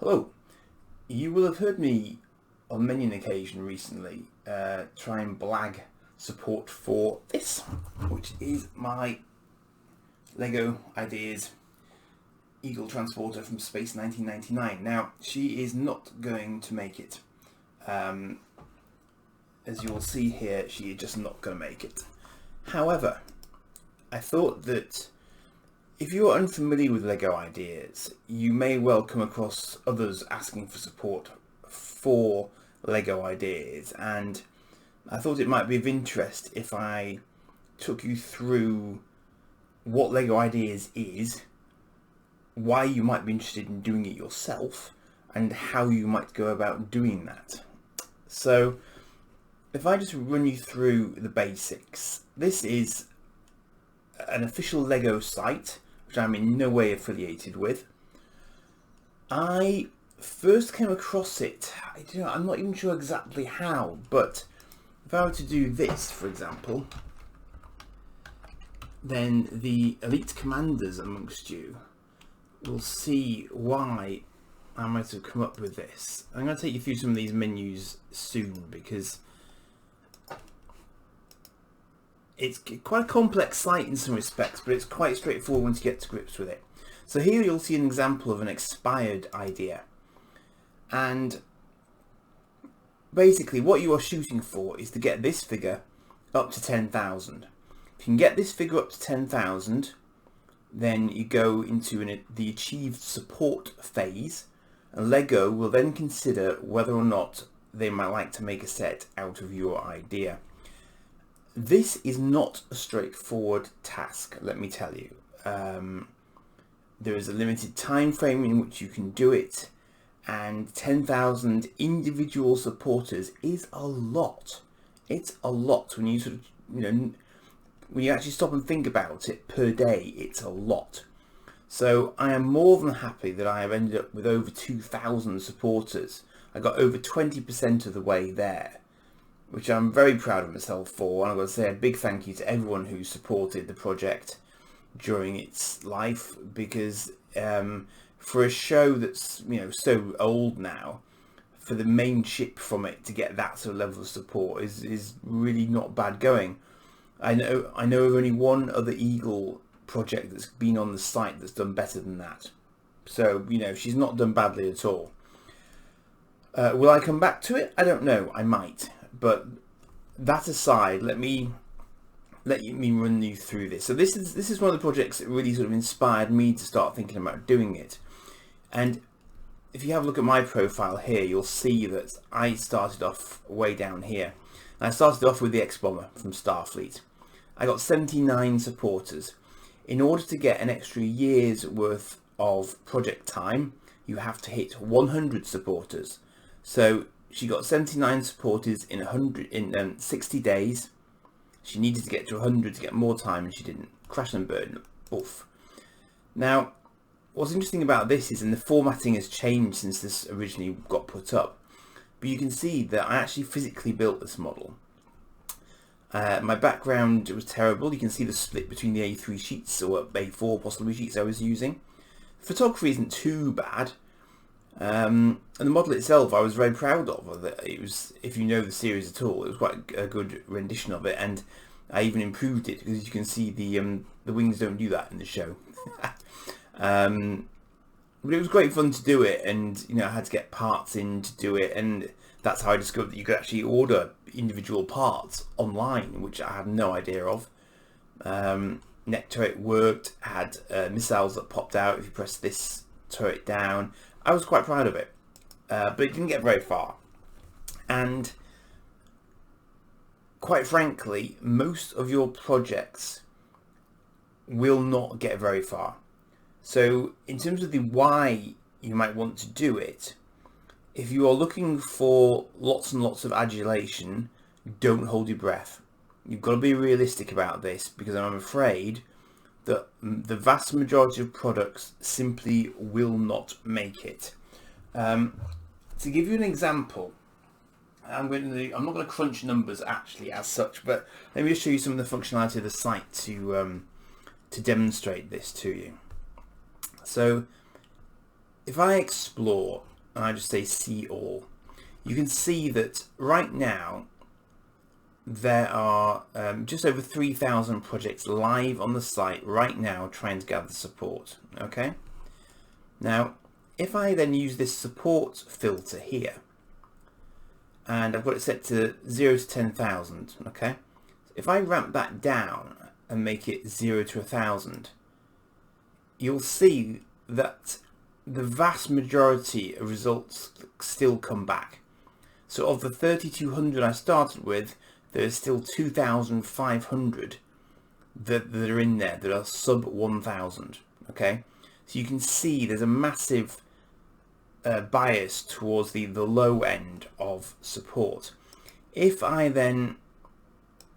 Hello. You will have heard me on many an occasion recently try and blag support for this, which is my Lego Ideas Eagle Transporter from Space 1999. Now, she is not going to make it. As you will see here, she is just not going to make it. However, I thought that if you're unfamiliar with Lego Ideas, you may well come across others asking for support for Lego Ideas, and I thought it might be of interest if I took you through what Lego Ideas is, why you might be interested in doing it yourself, and how you might go about doing that. So, if I just run you through the basics, this is an official Lego site, which I'm in no way affiliated with. I first came across it, I'm not even sure exactly how, but if I were to do this, for example, then the elite commanders amongst you will see why I might have come up with this. I'm going to take you through some of these menus soon, because it's quite a complex site in some respects, but it's quite straightforward once you get to grips with it. So here you'll see an example of an expired idea. And basically what you are shooting for is to get this figure up to 10,000. If you can get this figure up to 10,000, then you go into the achieved support phase, and Lego will then consider whether or not they might like to make a set out of your idea. This is not a straightforward task, let me tell you. There is a limited time frame in which you can do it, and 10,000 individual supporters is a lot. It's a lot when you when you actually stop and think about it per day. It's a lot. So I am more than happy that I have ended up with over 2,000 supporters. I got over 20% of the way there, which I'm very proud of myself for, and I've got to say a big thank you to everyone who supported the project during its life, because for a show that's so old now, for the main ship from it to get that sort of level of support is really not bad going. I know of only one other Eagle project that's been on the site that's done better than that. So she's not done badly at all. Will I come back to it? I don't know. I might. But that aside, let me run you through this. So this is one of the projects that really sort of inspired me to start thinking about doing it. And if you have a look at my profile here, you'll see that I started off way down here. And I started off with the X-Bomber from Starfleet. I got 79 supporters. In order to get an extra year's worth of project time, you have to hit 100 supporters. So she got 79 supporters in 60 days. She needed to get to 100 to get more time, and she didn't. Crash and burn. Oof. Now, what's interesting about this is, and the formatting has changed since this originally got put up, but you can see that I actually physically built this model. My background was terrible. You can see the split between the A3 sheets, or A4 possibly sheets I was using. Photography isn't too bad. And the model itself I was very proud of. It was, if you know the series at all, it was quite a good rendition of it, and I even improved it, because you can see the wings don't do that in the show. But it was great fun to do it, and I had to get parts in to do it, and that's how I discovered that you could actually order individual parts online, which I had no idea of. Neck turret worked, had missiles that popped out if you press this turret down. I was quite proud of it, but it didn't get very far. And quite frankly, most of your projects will not get very far. So in terms of the why you might want to do it, if you are looking for lots and lots of adulation, don't hold your breath. You've got to be realistic about this, because I'm afraid that the vast majority of products simply will not make it. To give you an example, I'm not going to crunch numbers actually as such, but let me just show you some of the functionality of the site to demonstrate this to you. So if I explore and I just say see all, you can see that right now there are just over 3,000 projects live on the site right now trying to gather support. Okay, now if I then use this support filter here, and I've got it set to 0 to 10,000, okay, if I ramp that down and make it 0 to 1,000, you'll see that the vast majority of results still come back. So of the 3,200 I started with, there's still 2,500 that are in there that are sub 1,000. Okay, so you can see there's a massive bias towards the low end of support. If I then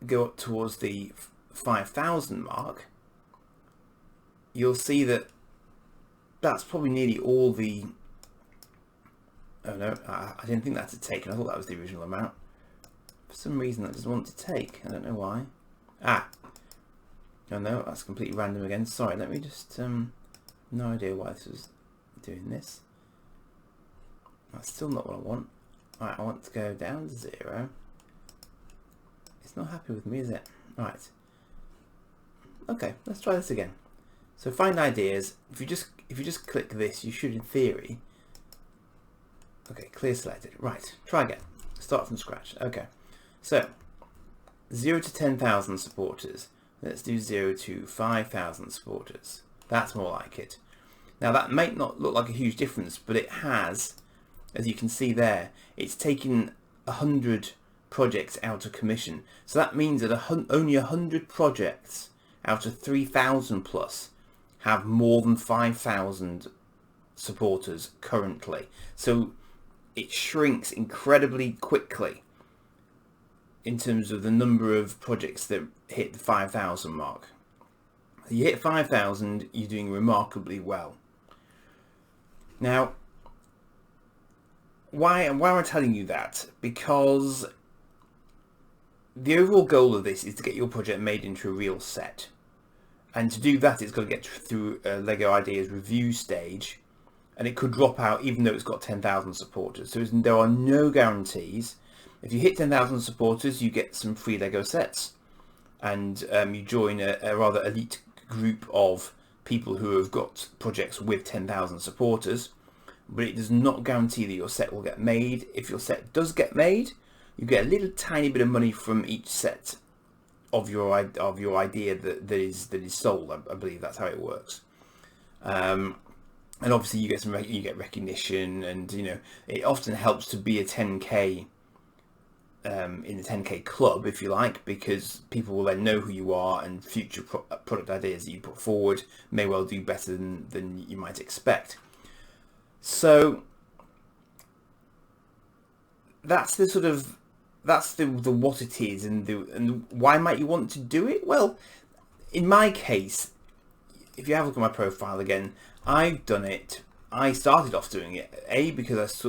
go up towards the 5,000 mark, you'll see that that's probably nearly all the... Oh no, I didn't think that had taken. I thought that was the original amount. For some reason that doesn't want to take. I don't know why. Oh no, that's completely random again. Sorry, let me just... no idea why this was doing this. That's still not what I want. Alright, I want to go down to 0. It's not happy with me, is it? Alright. Okay, let's try this again. So find ideas. If you just click this, you should in theory... Okay, clear selected. Right, try again. Start from scratch. Okay, so 0 to 10,000 supporters. Let's do 0 to 5,000 supporters. That's more like it. Now that might not look like a huge difference, but it has, as you can see there, it's taken 100 projects out of commission. So that means that only 100 projects out of 3,000 plus have more than 5,000 supporters currently. So it shrinks incredibly quickly in terms of the number of projects that hit the 5,000 mark. You hit 5,000, you're doing remarkably well. Now, why am I telling you that? Because the overall goal of this is to get your project made into a real set. And to do that, it's got to get through a LEGO Ideas review stage, and it could drop out even though it's got 10,000 supporters. So there are no guarantees. If you hit 10,000 supporters, you get some free LEGO sets, and you join a rather elite group of people who have got projects with 10,000 supporters. But it does not guarantee that your set will get made. If your set does get made, you get a little tiny bit of money from each set of your idea that is sold. I believe that's how it works. And obviously you get recognition, and you know it often helps to be a 10k in the 10k club, if you like, because people will then know who you are, and future product ideas that you put forward may well do better than you might expect. So that's the sort of the what it is, and why might you want to do it? Well, in my case, if you have a look at my profile again, I've done it. I started off doing it because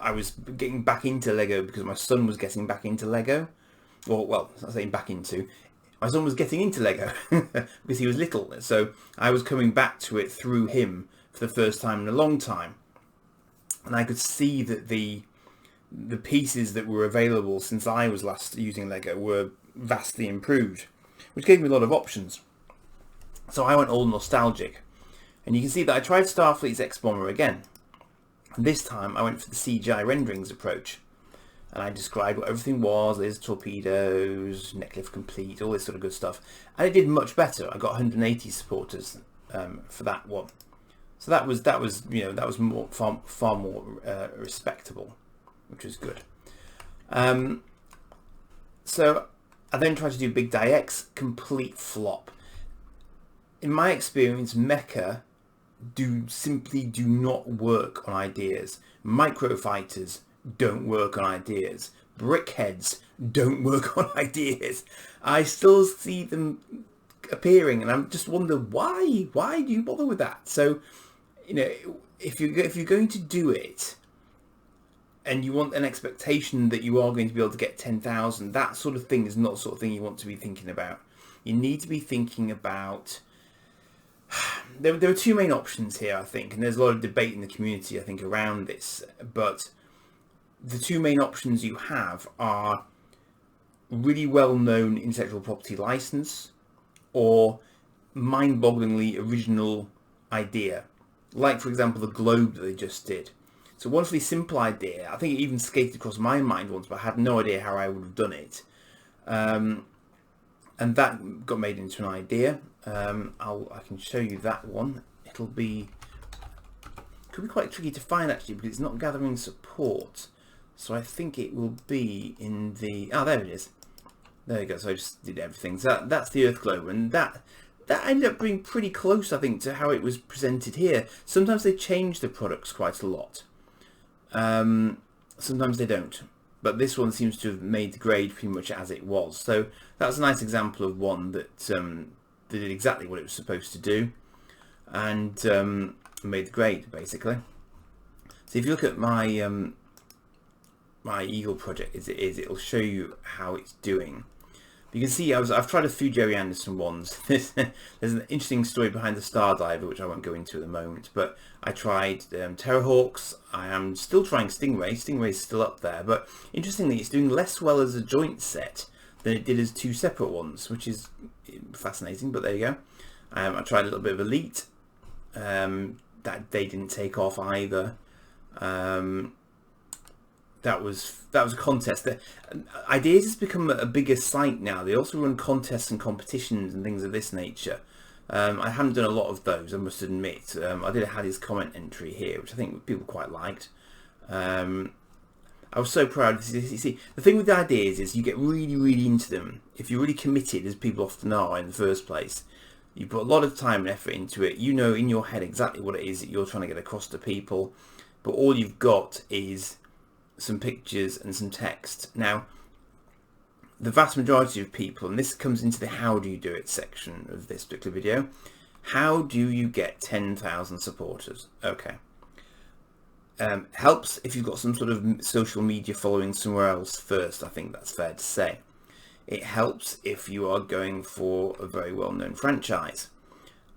I was getting back into Lego because my son was getting back into Lego. Well, I'm not saying back into. My son was getting into Lego because he was little, so I was coming back to it through him for the first time in a long time, and I could see that the pieces that were available since I was last using Lego were vastly improved, which gave me a lot of options. So I went all nostalgic, and you can see that I tried Starfleet's X-Bomber again. And this time I went for the CGI renderings approach, and I described what everything was. There's torpedoes, necklift complete, all this sort of good stuff, and it did much better. I got 180 supporters for that one, so that was far more respectable, which was good. So I then tried to do Big Die X, complete flop. In my experience, mecha simply do not work on ideas. Microfighters don't work on ideas. Brickheads don't work on ideas. I still see them appearing, and I just wonder why. Why do you bother with that? So, you know, if you're going to do it, and you want an expectation that you are going to be able to get 10,000, that sort of thing is not the sort of thing you want to be thinking about. You need to be thinking about There are two main options here, I think, and there's a lot of debate in the community, I think, around this. But the two main options you have are really well-known intellectual property license or mind-bogglingly original idea, like, for example, the globe that they just did. It's a wonderfully simple idea. I think it even skated across my mind once, but I had no idea how I would have done it. And that got made into an idea. I can show you that one. Could be quite tricky to find, actually, because it's not gathering support. So I think it will be in the... Oh, there it is. There you go. So I just did everything. So that's the Earth globe, and that ended up being pretty close, I think, to how it was presented here. Sometimes they change the products quite a lot. Sometimes they don't. But this one seems to have made the grade pretty much as it was. So that's a nice example of one that did exactly what it was supposed to do, and made the grade, basically. So if you look at my my Eagle project as it is, it'll show you how it's doing. You can see I've tried a few Jerry Anderson ones. There's an interesting story behind the Star Diver, which I won't go into at the moment, but I tried Terrahawks. I am still trying Stingray. Stingray's still up there, but interestingly it's doing less well as a joint set than it did as two separate ones, which is fascinating, but there you go. I tried a little bit of Elite. That they didn't take off either. That was a contest. Ideas has become a bigger site now. They also run contests and competitions and things of this nature. I haven't done a lot of those, I must admit. I did have his comment entry here, which I think people quite liked. I was so proud. You see, the thing with the ideas is you get really, really into them. If you're really committed, as people often are in the first place, you put a lot of time and effort into it. You know in your head exactly what it is that you're trying to get across to people, but all you've got is some pictures and some text. Now, the vast majority of people, and this comes into the how do you do it section of this particular video, how do you get 10,000 supporters? Okay. Helps if you've got some sort of social media following somewhere else first. I think that's fair to say. It helps if you are going for a very well-known franchise.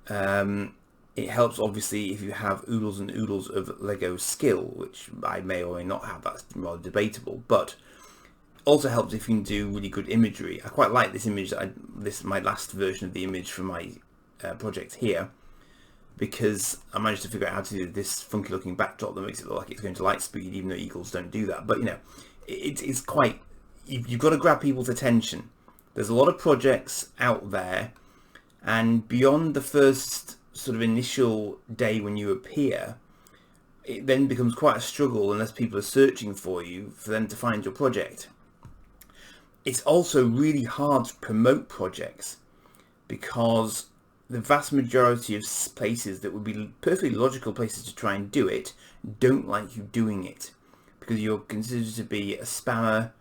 It helps obviously if you have oodles and oodles of Lego skill, which I may or may not have. That's rather debatable, but also helps if you can do really good imagery. I quite like this image. This is my last version of the image from my project here, because I managed to figure out how to do this funky looking backdrop that makes it look like it's going to light speed, even though Eagles don't do that. But you know, it's quite, you've got to grab people's attention. There's a lot of projects out there, and beyond the first sort of initial day when you appear, it then becomes quite a struggle unless people are searching for you for them to find your project. It's also really hard to promote projects because the vast majority of places that would be perfectly logical places to try and do it don't like you doing it because you're considered to be a spammer,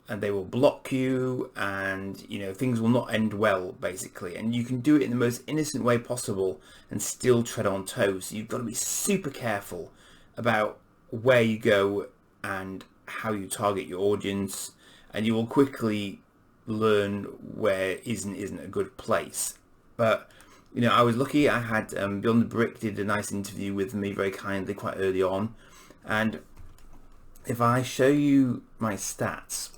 and they will block you, and you know, things will not end well basically. And you can do it in the most innocent way possible and still tread on toes. So you've got to be super careful about where you go and how you target your audience, and you will quickly learn where isn't a good place. But you know, I was lucky. I had Beyond the Brick did a nice interview with me very kindly quite early on, and if I show you my stats,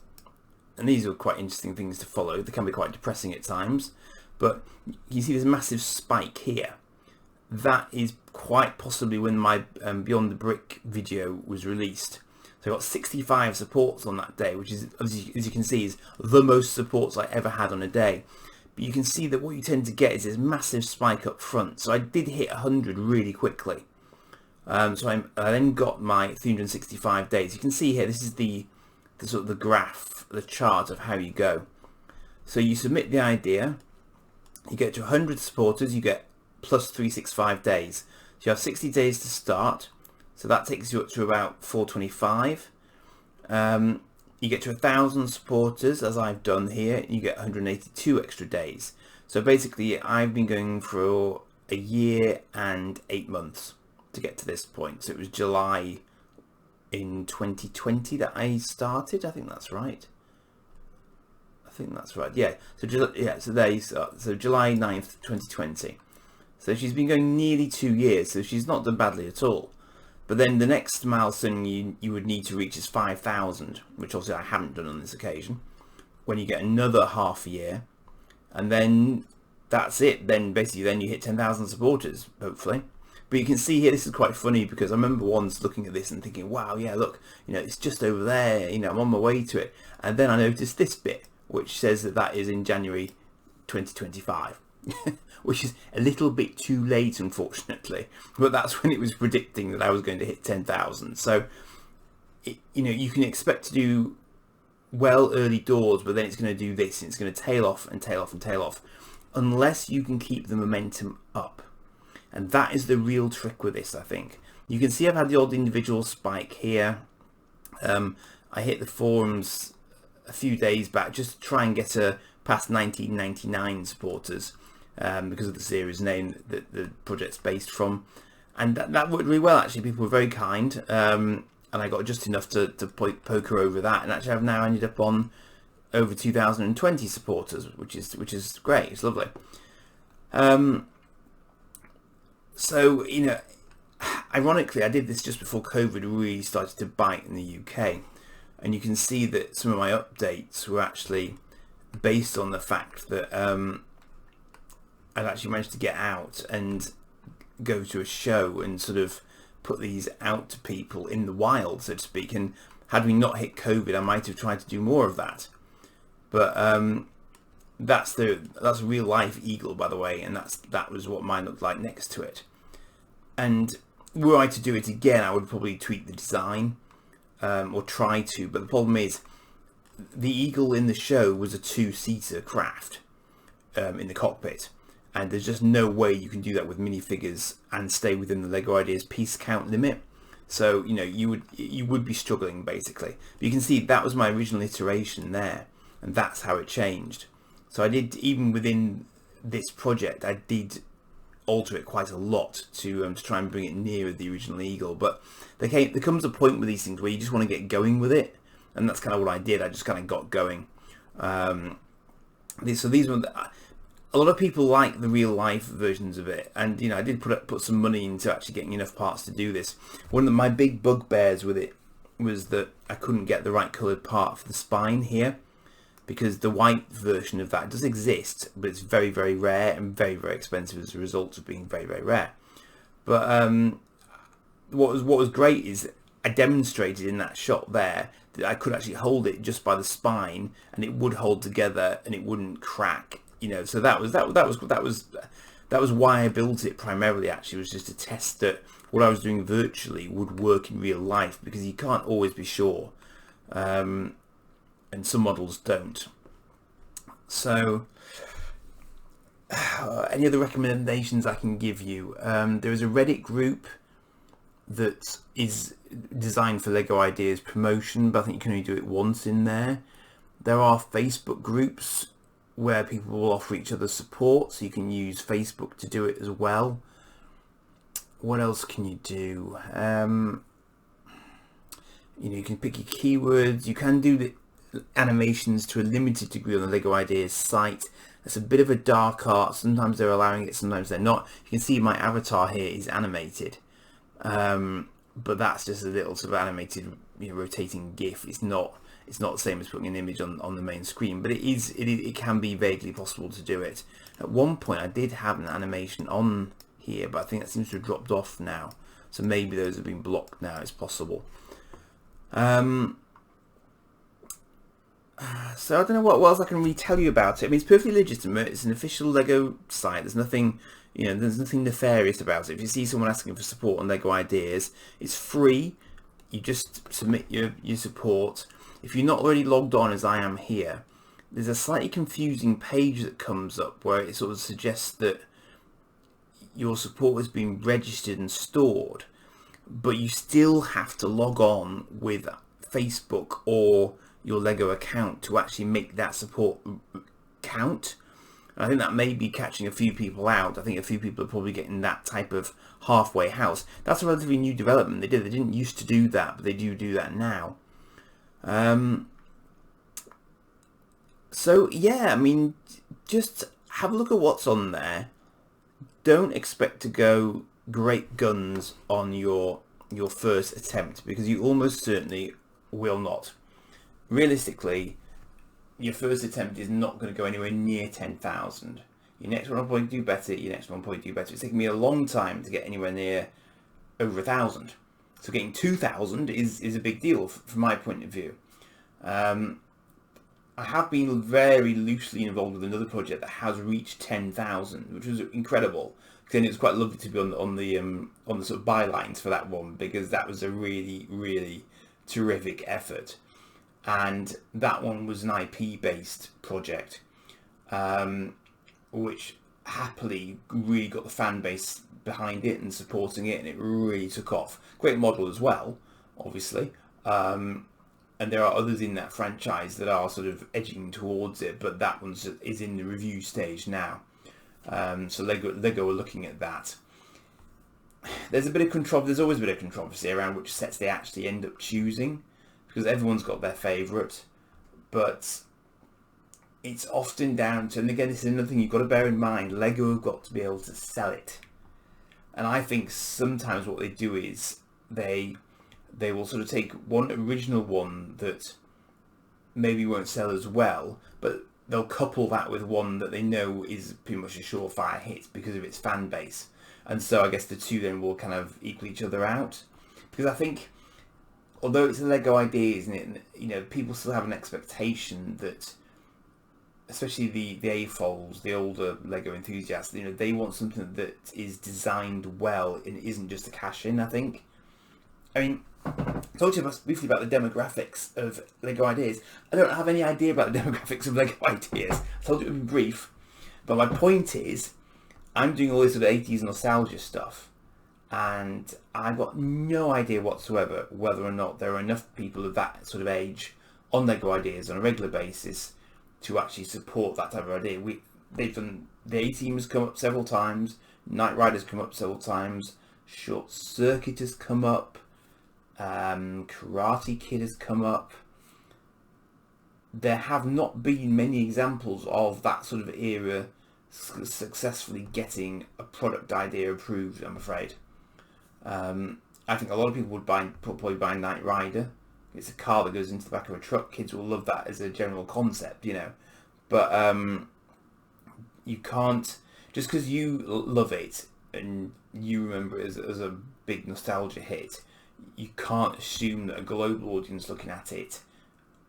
and these are quite interesting things to follow, they can be quite depressing at times, but you see this massive spike here. That is quite possibly when my Beyond the Brick video was released. So I got 65 supports on that day, which is, as you can see, is the most supports I ever had on a day. But you can see that what you tend to get is this massive spike up front. So I did hit 100 really quickly. So I then got my 365 days. You can see here, this is the sort of the graph, the chart of how you go. So you submit the idea, you get to 100 supporters, you get plus 365 days. So you have 60 days to start, so that takes you up to about 425. You get to 1,000 supporters, as I've done here, and you get 182 extra days. So basically I've been going for a year and 8 months to get to this point. So it was July in 2020 that I started. I think that's right. Yeah. So there you start. So July 9th, 2020. So she's been going nearly 2 years, so she's not done badly at all. But then the next milestone you would need to reach is 5,000, which obviously I haven't done on this occasion. When you get another half a year, and then that's it. Then basically, then you hit 10,000 supporters, hopefully. But you can see here, this is quite funny because I remember once looking at this and thinking, wow, yeah, look, it's just over there. I'm on my way to it. And then I noticed this bit, which says that is in January 2025, which is a little bit too late, unfortunately. But that's when it was predicting that I was going to hit 10,000. So, you can expect to do well early doors, but then it's going to do this, and it's going to tail off and tail off and tail off, unless you can keep the momentum up. And that is the real trick with this, I think. You can see I've had the odd individual spike here. I hit the forums a few days back just to try and get past 1999 supporters, because of the series name that the project's based from. And that worked really well, actually. People were very kind. And I got just enough to poker over that. And actually I've now ended up on over 2020 supporters, which is great. It's lovely. So, ironically, I did this just before COVID really started to bite in the UK. And you can see that some of my updates were actually based on the fact that I'd actually managed to get out and go to a show and sort of put these out to people in the wild, so to speak. And had we not hit COVID, I might have tried to do more of that. But that's real life eagle, by the way, and that was what mine looked like next to it. And were I to do it again, I would probably tweak the design, or try to. But the problem is, the eagle in the show was a 2-seater craft in the cockpit, and there's just no way you can do that with minifigures and stay within the Lego Ideas piece count limit. So you would be struggling basically. But you can see that was my original iteration there, and that's how it changed. So I did, even within this project, I did alter it quite a lot to try and bring it nearer the original eagle. But there comes a point with these things where you just want to get going with it, and that's kind of what I did. I just kind of got going. So these were a lot of people like the real life versions of it, and I did put some money into actually getting enough parts to do this. One of my big bugbears with it was that I couldn't get the right coloured part for the spine here, because the white version of that does exist, but it's very, very rare and very, very expensive as a result of being very, very rare. But what was great is I demonstrated in that shot there that I could actually hold it just by the spine, and it would hold together and it wouldn't crack. So that was why I built it primarily. Actually, was just to test that what I was doing virtually would work in real life, because you can't always be sure. And some models don't. So, any other recommendations I can give you? There is a Reddit group that is designed for Lego Ideas promotion, but I think you can only do it once in there. There are Facebook groups where people will offer each other support, so you can use Facebook to do it as well. What else can you do? You can pick your keywords. You can do the animations to a limited degree on the Lego Ideas site. It's a bit of a dark art. Sometimes they're allowing it, sometimes they're not. You can see my avatar here is animated, but that's just a little sort of animated, rotating GIF. It's not the same as putting an image on the main screen, but it can be vaguely possible to do it. At one point, I did have an animation on here, but I think that seems to have dropped off now. So maybe those have been blocked now. It's possible. So I don't know what else I can really tell you about it. I mean, it's perfectly legitimate. It's an official Lego site. There's nothing, there's nothing nefarious about it. If you see someone asking for support on Lego Ideas, it's free. You just submit your support. If you're not already logged on, as I am here, there's a slightly confusing page that comes up where it sort of suggests that your support has been registered and stored, but you still have to log on with Facebook or your Lego account to actually make that support count. And I think that may be catching a few people out. I think a few people are probably getting that type of halfway house. That's a relatively new development. They didn't used to do that, but they do that now. So yeah, I mean, just have a look at what's on there. don't expect to go great guns on your first attempt, because you almost certainly will not. Realistically, your first attempt is not going to go anywhere near 10,000. Your next one will probably do better. Your next one will probably do better. It's taken me a long time to get anywhere near over 1,000. So getting 2,000 is a big deal from my point of view. I have been very loosely involved with another project that has reached 10,000, which was incredible. Then it was quite lovely to be on the sort of bylines for that one, because that was a really, really terrific effort. And that one was an IP based project, which happily really got the fan base behind it and supporting it, and it really took off. Great model as well, obviously. And there are others in that franchise that are sort of edging towards it, but that one is in the review stage now. So Lego are looking at that. There's a bit of controversy. There's always a bit of controversy around which sets they actually end up choosing, because everyone's got their favourite. But it's often down to, and again, this is another thing you've got to bear in mind, Lego have got to be able to sell it. And I think sometimes what they do is they will sort of take one original one that maybe won't sell as well, but they'll couple that with one that they know is pretty much a surefire hit because of its fan base. And so I guess the two then will kind of equal each other out. Because I think, although it's a Lego idea, isn't it? You know, people still have an expectation that, especially the AFOLs, the older Lego enthusiasts, you know, they want something that is designed well and isn't just a cash-in, I think. I mean, I told you briefly about the demographics of Lego Ideas. I don't have any idea about the demographics of Lego Ideas. I told you it would be brief. But my point is, I'm doing all this sort of 80s nostalgia stuff, and I've got no idea whatsoever whether or not there are enough people of that sort of age on Lego Ideas on a regular basis to actually support that type of idea. They've done, the A-Team has come up several times, Knight Rider's come up several times, Short Circuit has come up, Karate Kid has come up. There have not been many examples of that sort of era successfully getting a product idea approved, I'm afraid. I think a lot of people would probably buy Knight Rider. It's a car that goes into the back of a truck. Kids will love that as a general concept, you know. But you can't, just because you love it and you remember it as a big nostalgia hit, you can't assume that a global audience looking at it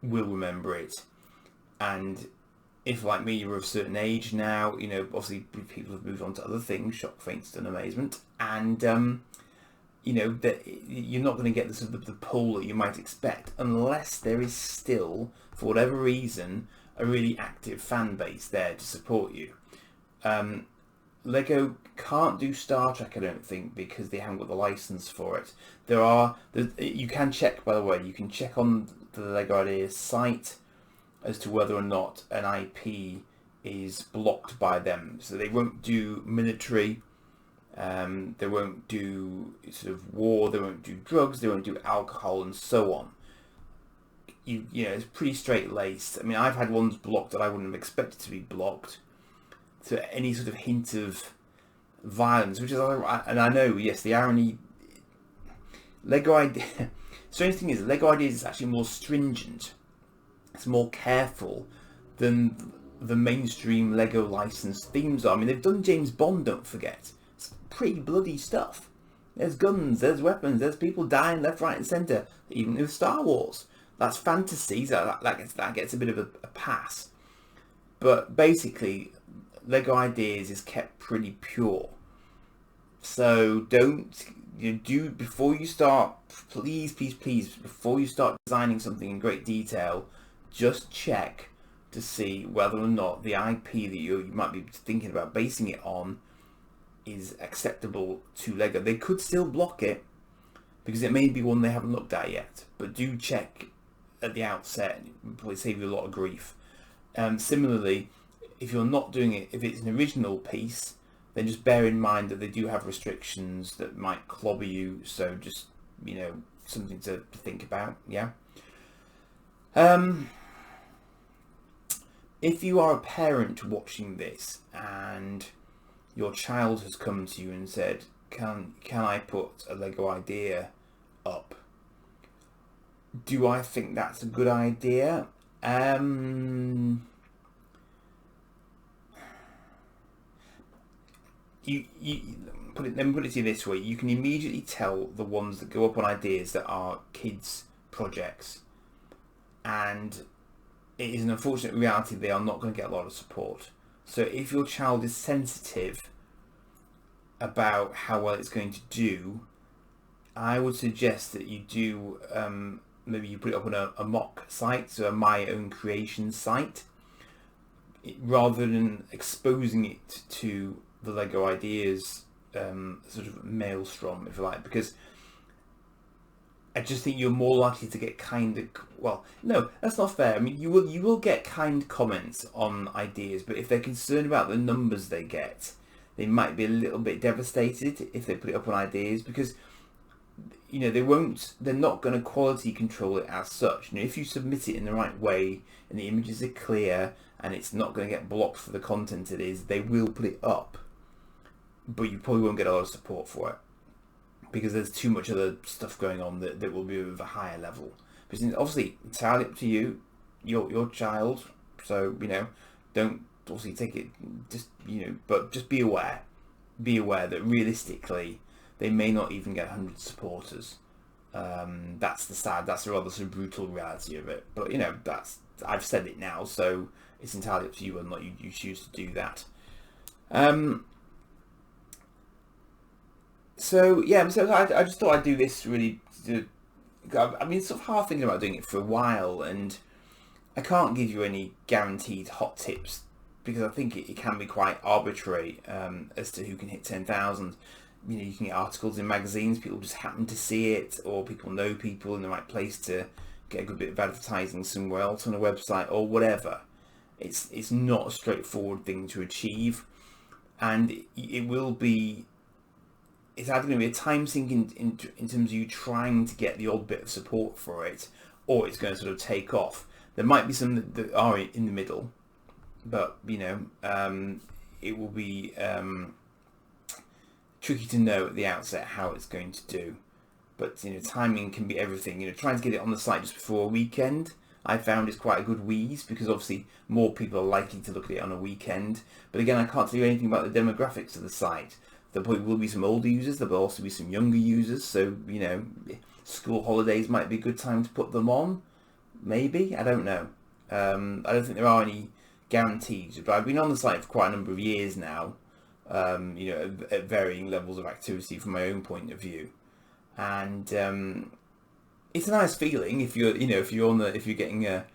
will remember it. And if, like me, you're of a certain age now, you know, obviously people have moved on to other things, shock, faint, stun, amazement, and you know, that you're not going to get the sort of the pull that you might expect unless there is still, for whatever reason, a really active fan base there to support you. Lego can't do Star Trek, I don't think, because they haven't got the license for it. You can check, by the way, you can check on the Lego Ideas site as to whether or not an IP is blocked by them. So they won't do military, they won't do sort of war, they won't do drugs, they won't do alcohol, and so on. You know, it's pretty straight-laced. I mean, I've had ones blocked that I wouldn't have expected to be blocked. So any sort of hint of violence, which is, and I know, yes, the irony, Lego Idea, strange thing is, Lego Ideas is actually more stringent, it's more careful than the mainstream Lego licensed themes are. I mean, they've done James Bond, don't forget. It's pretty bloody stuff. There's guns, there's weapons, there's people dying left, right and centre, even with Star Wars. That's fantasy, so that gets a bit of a pass. But basically, Lego Ideas is kept pretty pure. So before you start, please, before you start designing something in great detail, just check to see whether or not the IP that you might be thinking about basing it on is acceptable to Lego. They could still block it because it may be one they haven't looked at yet, but do check at the outset. It will probably save you a lot of grief. Similarly, if you're not doing it, if it's an original piece, then just bear in mind that they do have restrictions that might clobber you, so just, you know, something to think about. Yeah. If you are a parent watching this and your child has come to you and said, can I put a Lego idea up? Do I think that's a good idea? Let me put it to you this way: you can immediately tell the ones that go up on ideas that are kids' projects, and it is an unfortunate reality they are not going to get a lot of support. So if your child is sensitive about how well it's going to do, I would suggest that you do maybe you put it up on a mock site, so a my own creation site, rather than exposing it to the Lego ideas sort of maelstrom, if you like, because I just think you're more likely to get no, that's not fair. I mean, you will get kind comments on ideas, but if they're concerned about the numbers they get, they might be a little bit devastated if they put it up on ideas, because they're not going to quality control it as such. If you submit it in the right way and the images are clear and it's not going to get blocked for the content it is, they will put it up, but you probably won't get a lot of support for it, because there's too much other stuff going on that will be of a higher level. But obviously, entirely up to you, your child. So don't obviously take it but just be aware that realistically they may not even get 100 supporters. That's the rather sort of brutal reality of it. But I've said it now, so it's entirely up to you whether or not you choose to do that. So I just thought I'd do this really. I've been sort of half thinking about doing it for a while, and I can't give you any guaranteed hot tips because I think it can be quite arbitrary as to who can hit 10,000. You can get articles in magazines, people just happen to see it, or people know people in the right place to get a good bit of advertising somewhere else on a website or whatever. It's not a straightforward thing to achieve, and it's either going to be a time sink in terms of you trying to get the odd bit of support for it, or it's going to sort of take off. There might be some that are in the middle, but it will be tricky to know at the outset how it's going to do. But timing can be everything. Trying to get it on the site just before a weekend, I found is quite a good wheeze, because obviously more people are likely to look at it on a weekend. But again, I can't tell you anything about the demographics of the site. There probably will be some older users, there will also be some younger users, so school holidays might be a good time to put them on, maybe, I don't know. I don't think there are any guarantees, but I've been on the site for quite a number of years now, at varying levels of activity from my own point of view, and it's a nice feeling if you're getting a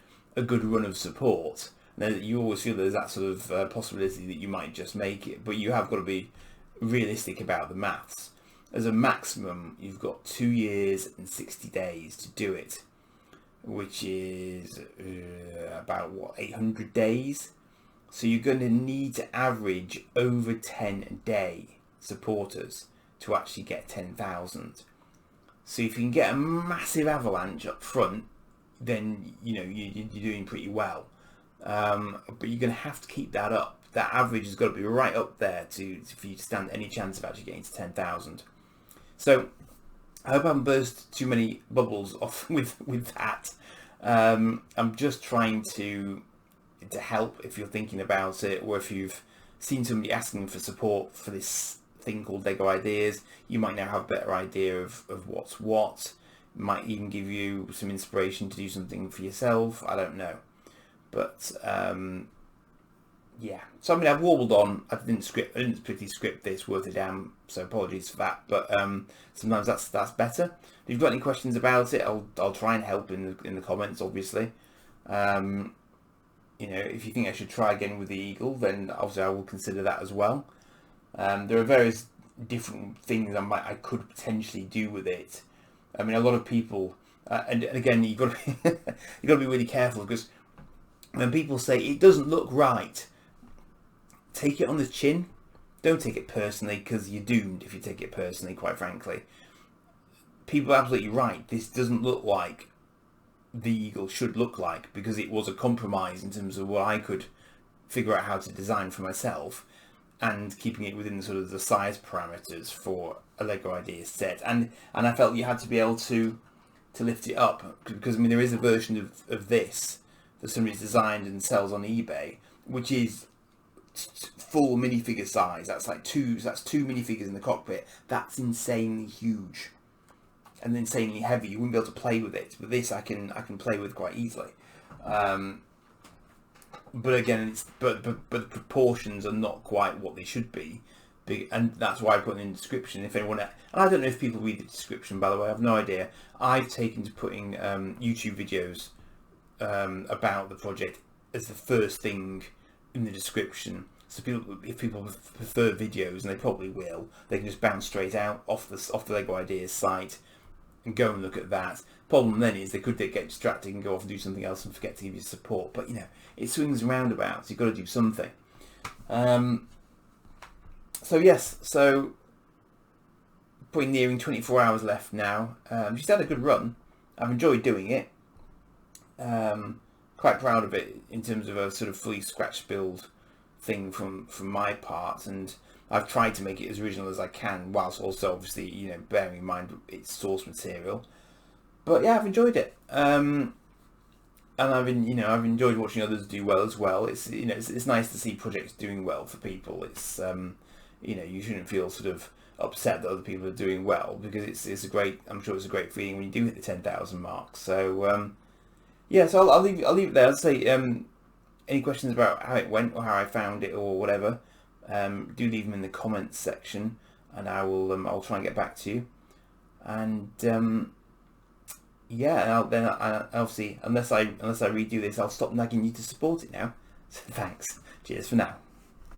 good run of support. Then you always feel there's that sort of possibility that you might just make it, but you have got to be realistic about the maths. As a maximum, you've got 2 years and 60 days to do it, which is about 800 days. So you're going to need to average over 10 a day supporters to actually get 10,000. So if you can get a massive avalanche up front, then you're doing pretty well. But you're going to have to keep that up. That average has got to be right up there for you to stand any chance of actually getting to 10,000. So I hope I haven't burst too many bubbles off with that. I'm just trying to help if you're thinking about it, or if you've seen somebody asking for support for this thing called Lego Ideas. You might now have a better idea of what's what. It might even give you some inspiration to do something for yourself. I don't know. But yeah, so I've warbled on. I didn't particularly script this worth a damn, so apologies for that. But sometimes that's better. If you've got any questions about it, I'll try and help in the comments, obviously. If you think I should try again with the eagle, then obviously I will consider that as well. There are various different things I could potentially do with it. I mean, a lot of people, and again, you've got to be really careful, because when people say it doesn't look right, take it on the chin. Don't take it personally, because you're doomed if you take it personally, quite frankly. People are absolutely right. This doesn't look like the eagle should look like, because it was a compromise in terms of what I could figure out how to design for myself. and keeping it within sort of the size parameters for a Lego Ideas set. And I felt you had to be able to lift it up, because I mean there is a version of this that somebody's designed and sells on eBay, which is full minifigure size. That's like two minifigures in the cockpit. That's insanely huge and insanely heavy. You wouldn't be able to play with it, but this I can play with quite easily. But again, but the proportions are not quite what they should be, and that's why I put in the description. If anyone, and I don't know if people read the description, by the way, I have no idea. I've taken to putting YouTube videos about the project as the first thing in the description. So if people prefer videos, and they probably will, they can just bounce straight out off the Lego Ideas site and go and look at that. Problem then is they could get distracted and go off and do something else and forget to give you support. But you know, it swings and roundabouts. You've got to do something. So yes, so probably nearing 24 hours left now. She's had a good run. I've enjoyed doing it. Quite proud of it in terms of a sort of fully scratch build thing from my part, and I've tried to make it as original as I can, whilst also obviously, you know, bearing in mind its source material. But yeah, I've enjoyed it, and I've enjoyed watching others do well as well. It's, you know, it's nice to see projects doing well for people. It's you know, you shouldn't feel sort of upset that other people are doing well, because it's a great, I'm sure it's a great feeling when you do hit the 10,000 mark. So yeah, so I'll leave it there. I'll say any questions about how it went or how I found it or whatever, do leave them in the comments section, and I'll try and get back to you. And yeah, and then obviously, unless I redo this, I'll stop nagging you to support it now. So thanks. Cheers for now.